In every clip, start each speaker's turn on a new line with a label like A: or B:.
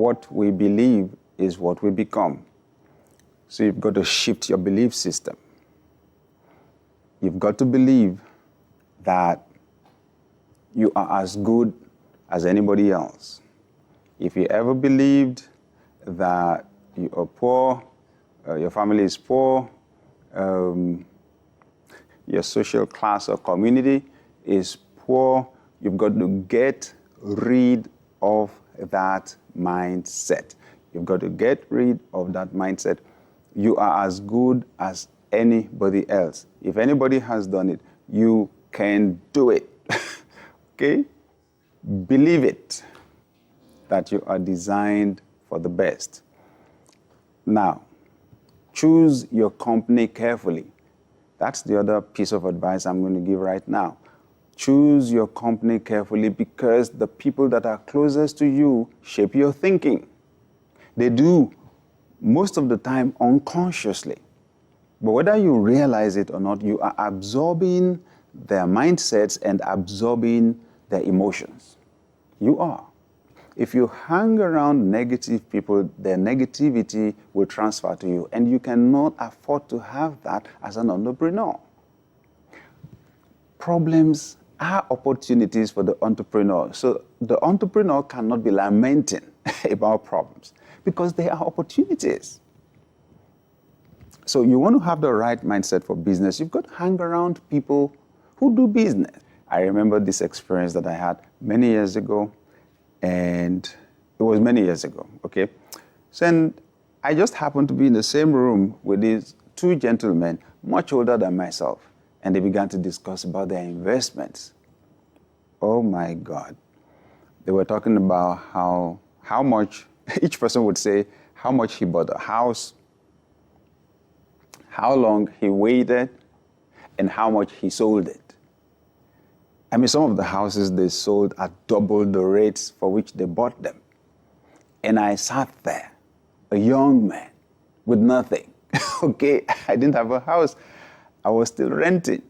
A: what we believe is what we become. So you've got to shift your belief system. You've got to believe that you are as good as anybody else. If you ever believed that you are poor, your family is poor, your social class or community is poor, you've got to get rid of that mindset. You've got to get rid of that mindset. You are as good as anybody else. If anybody has done it, you can do it. Okay? Believe it, that you are designed for the best. Now, choose your company carefully. That's the other piece of advice I'm going to give right now. Choose your company carefully because the people that are closest to you shape your thinking. They do most of the time unconsciously. But whether you realize it or not, you are absorbing their mindsets and absorbing their emotions. You are. If you hang around negative people, their negativity will transfer to you, and you cannot afford to have that as an entrepreneur. Problems are opportunities for the entrepreneur. So the entrepreneur cannot be lamenting about problems because they are opportunities. So you want to have the right mindset for business. You've got to hang around people who do business. I remember this experience that I had many years ago, and it was many years ago, okay? So and I just happened to be in the same room with these two gentlemen, much older than myself, and they began to discuss about their investments. Oh my God. They were talking about how much, each person would say how much he bought a house, how long he waited, and how much he sold it. I mean, some of the houses they sold at double the rates for which they bought them. And I sat there, a young man with nothing. Okay, I didn't have a house. I was still renting.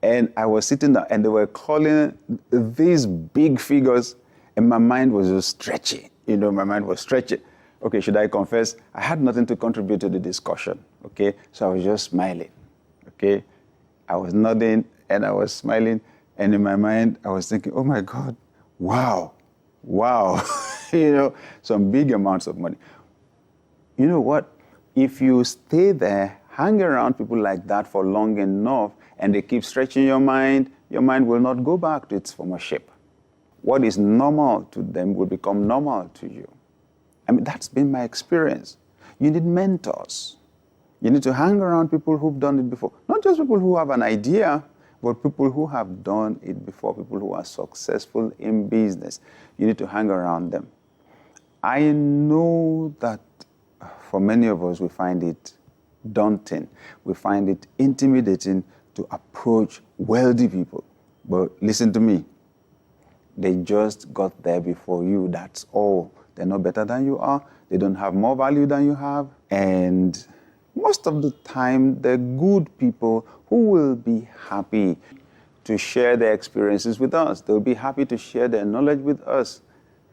A: And I was sitting there, and they were calling these big figures, and my mind was just stretching. My mind was stretching. Okay, should I confess? I had nothing to contribute to the discussion. Okay, so I was just smiling. Okay, I was nodding, and I was smiling. And in my mind, I was thinking, oh my God, wow, some big amounts of money. You know what? If you stay there, hang around people like that for long enough, and they keep stretching your mind will not go back to its former shape. What is normal to them will become normal to you. I mean, that's been my experience. You need mentors. You need to hang around people who've done it before. Not just people who have an idea, but people who have done it before, people who are successful in business. You need to hang around them. I know that for many of us, we find it daunting. We find it intimidating to approach wealthy people. But listen to me. They just got there before you, that's all. They're no better than you are. They don't have more value than you have. And most of the time, they're good people who will be happy to share their experiences with us. They'll be happy to share their knowledge with us.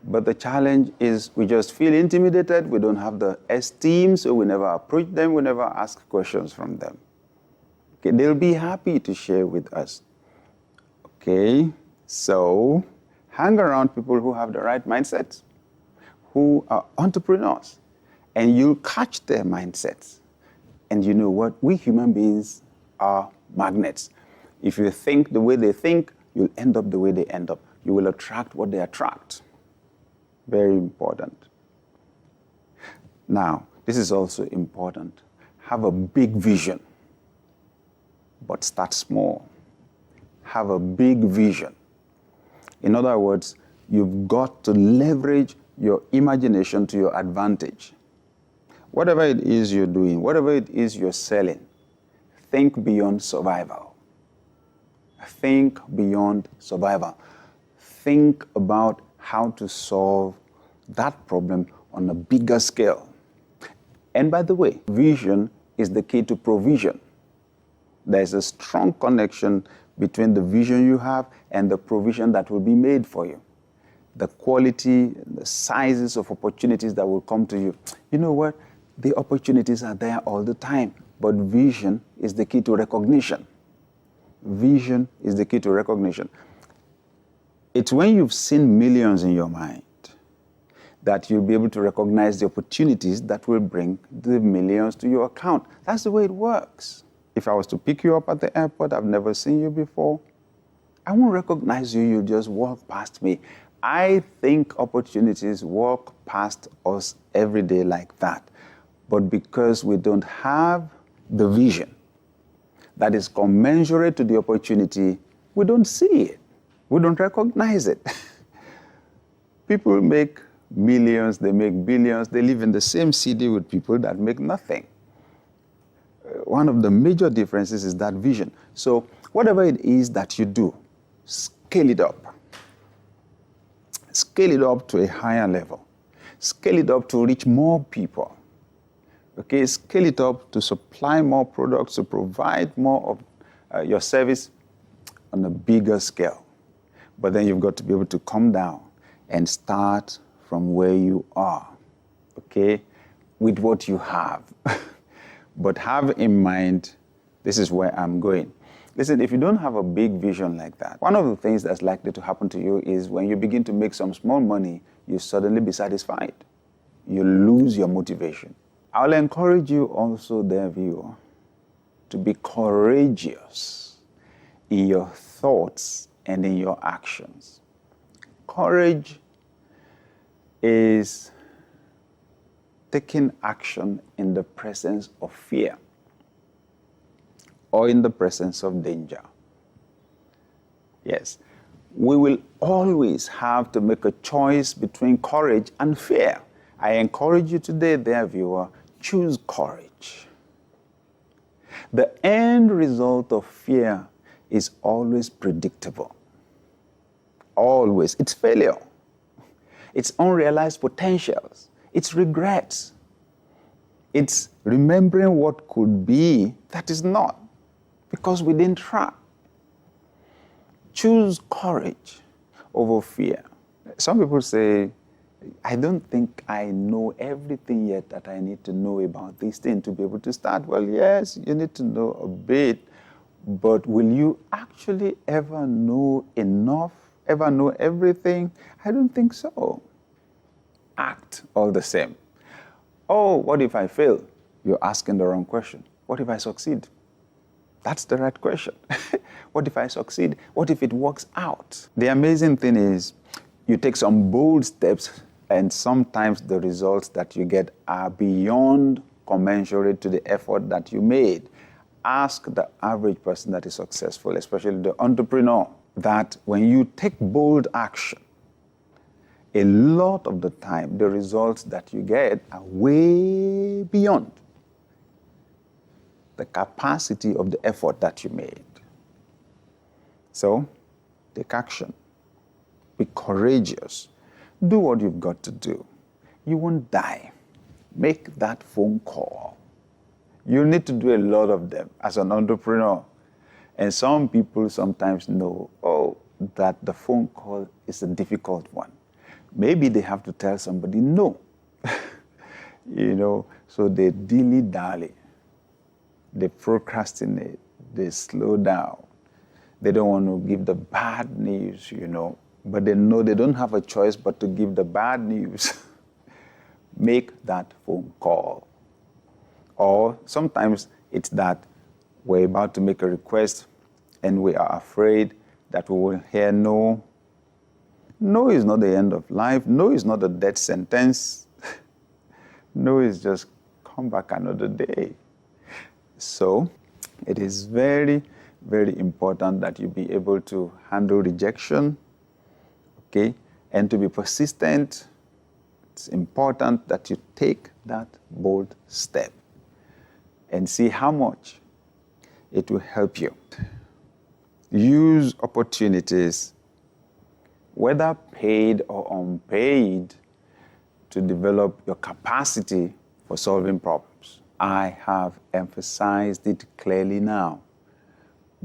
A: But the challenge is we just feel intimidated. We don't have the esteem, so we never approach them. We never ask questions from them. Okay, they'll be happy to share with us. Okay, so hang around people who have the right mindsets, who are entrepreneurs, and you'll catch their mindsets. And you know what? We human beings are magnets. If you think the way they think, you'll end up the way they end up. You will attract what they attract. Very important. Now, this is also important. Have a big vision, but start small. Have a big vision. In other words, you've got to leverage your imagination to your advantage. Whatever it is you're doing, whatever it is you're selling, think beyond survival. Think beyond survival. Think about how to solve that problem on a bigger scale. And by the way, vision is the key to provision. There's a strong connection between the vision you have and the provision that will be made for you. the quality, the sizes of opportunities that will come to you. You know what? The opportunities are there all the time, but vision is the key to recognition. Vision is the key to recognition. It's when you've seen millions in your mind that you'll be able to recognize the opportunities that will bring the millions to your account. That's the way it works. If I was to pick you up at the airport, I've never seen you before, I won't recognize you, you'll just walk past me. I think opportunities walk past us every day like that. But because we don't have the vision that is commensurate to the opportunity, we don't see it. We don't recognize it. People make millions, they make billions, they live in the same city with people that make nothing. One of the major differences is that vision. So whatever it is that you do, scale it up. Scale it up to a higher level. Scale it up to reach more people. Okay, scale it up to supply more products, to provide more of your service on a bigger scale. But then you've got to be able to come down and start from where you are, okay, with what you have. But have in mind, this is where I'm going. Listen, if you don't have a big vision like that, one of the things that's likely to happen to you is when you begin to make some small money, you suddenly be satisfied. You lose your motivation. I'll encourage you also, dear viewer, to be courageous in your thoughts and in your actions. Courage is taking action in the presence of fear or in the presence of danger. Yes, we will always have to make a choice between courage and fear. I encourage you today, dear viewer, choose courage. The end result of fear is always predictable. Always. It's failure. It's unrealized potentials. It's regrets. It's remembering what could be that is not, because we didn't try. Choose courage over fear. Some people say, I don't think I know everything yet that I need to know about this thing to be able to start. Well, yes, you need to know a bit, but will you actually ever know enough, ever know everything? I don't think so. Act all the same. Oh, what if I fail? You're asking the wrong question. What if I succeed? That's the right question. What if I succeed? What if it works out? The amazing thing is, you take some bold steps, and sometimes the results that you get are beyond commensurate to the effort that you made. Ask the average person that is successful, especially the entrepreneur, that when you take bold action, a lot of the time, the results that you get are way beyond the capacity of the effort that you made. So, take action. Be courageous. Do what you've got to do. You won't die. Make that phone call. You need to do a lot of them as an entrepreneur. And some people sometimes know, that the phone call is a difficult one. Maybe they have to tell somebody no. So they dilly-dally. They procrastinate. They slow down. They don't want to give the bad news, but they know they don't have a choice but to give the bad news. Make that phone call. Or sometimes it's that we're about to make a request and we are afraid that we will hear no. No is not the end of life. No is not a death sentence. No is just come back another day. So it is very, very important that you be able to handle rejection, okay, and to be persistent. It's important that you take that bold step and see how much it will help you. Use opportunities, whether paid or unpaid, to develop your capacity for solving problems. I have emphasized it clearly now.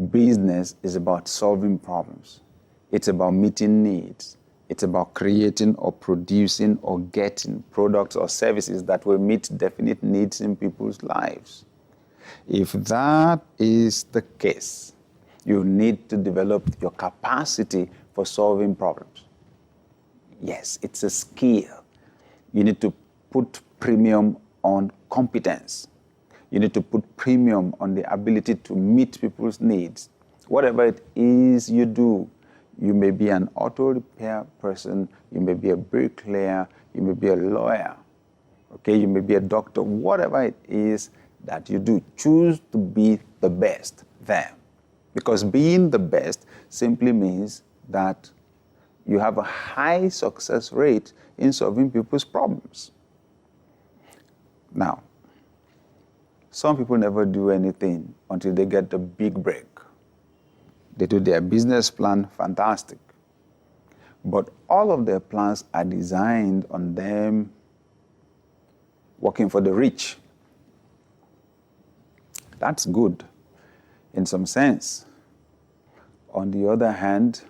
A: Business is about solving problems. It's about meeting needs. It's about creating or producing or getting products or services that will meet definite needs in people's lives. If that is the case, you need to develop your capacity for solving problems. Yes, it's a skill. You need to put premium on competence. You need to put premium on the ability to meet people's needs. Whatever it is you do, you may be an auto repair person, you may be a bricklayer, you may be a lawyer, okay? You may be a doctor, whatever it is that you do, choose to be the best there. Because being the best simply means that you have a high success rate in solving people's problems. Now, some people never do anything until they get the big break. They do their business plan, fantastic. But all of their plans are designed on them working for the rich. That's good in some sense. On the other hand,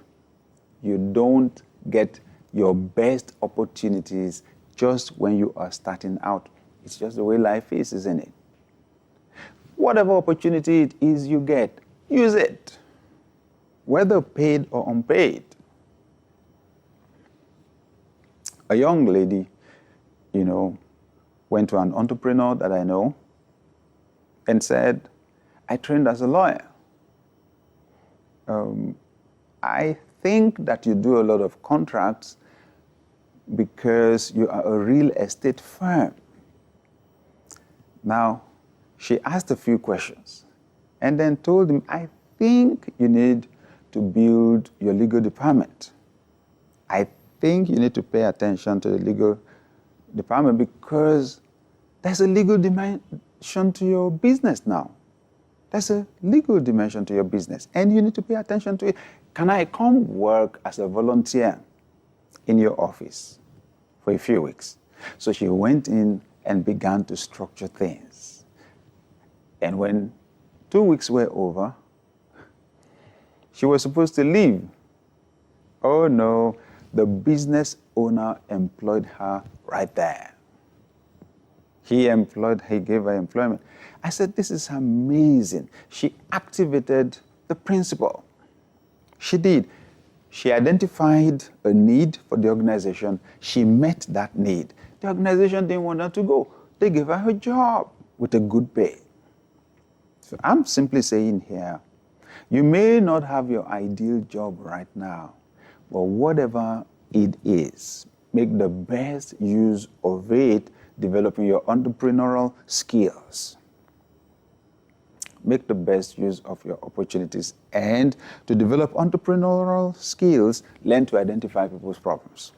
A: you don't get your best opportunities just when you are starting out. It's just the way life is, isn't it? Whatever opportunity it is you get, use it, whether paid or unpaid. A young lady, went to an entrepreneur that I know and said, I trained as a lawyer. I think that you do a lot of contracts because you are a real estate firm. Now, she asked a few questions and then told him, I think you need to build your legal department. I think you need to pay attention to the legal department because there's a legal dimension to your business now. There's a legal dimension to your business and you need to pay attention to it. Can I come work as a volunteer in your office for a few weeks? So she went in and began to structure things. And when 2 weeks were over, she was supposed to leave. Oh no, the business owner employed her right there. He gave her employment. I said, this is amazing. She activated the principle. She did. She identified a need for the organization. She met that need. The organization didn't want her to go. They gave her a job with a good pay. So I'm simply saying here, you may not have your ideal job right now, but whatever it is, make the best use of it, developing your entrepreneurial skills. Make the best use of your opportunities. And to develop entrepreneurial skills, learn to identify people's problems.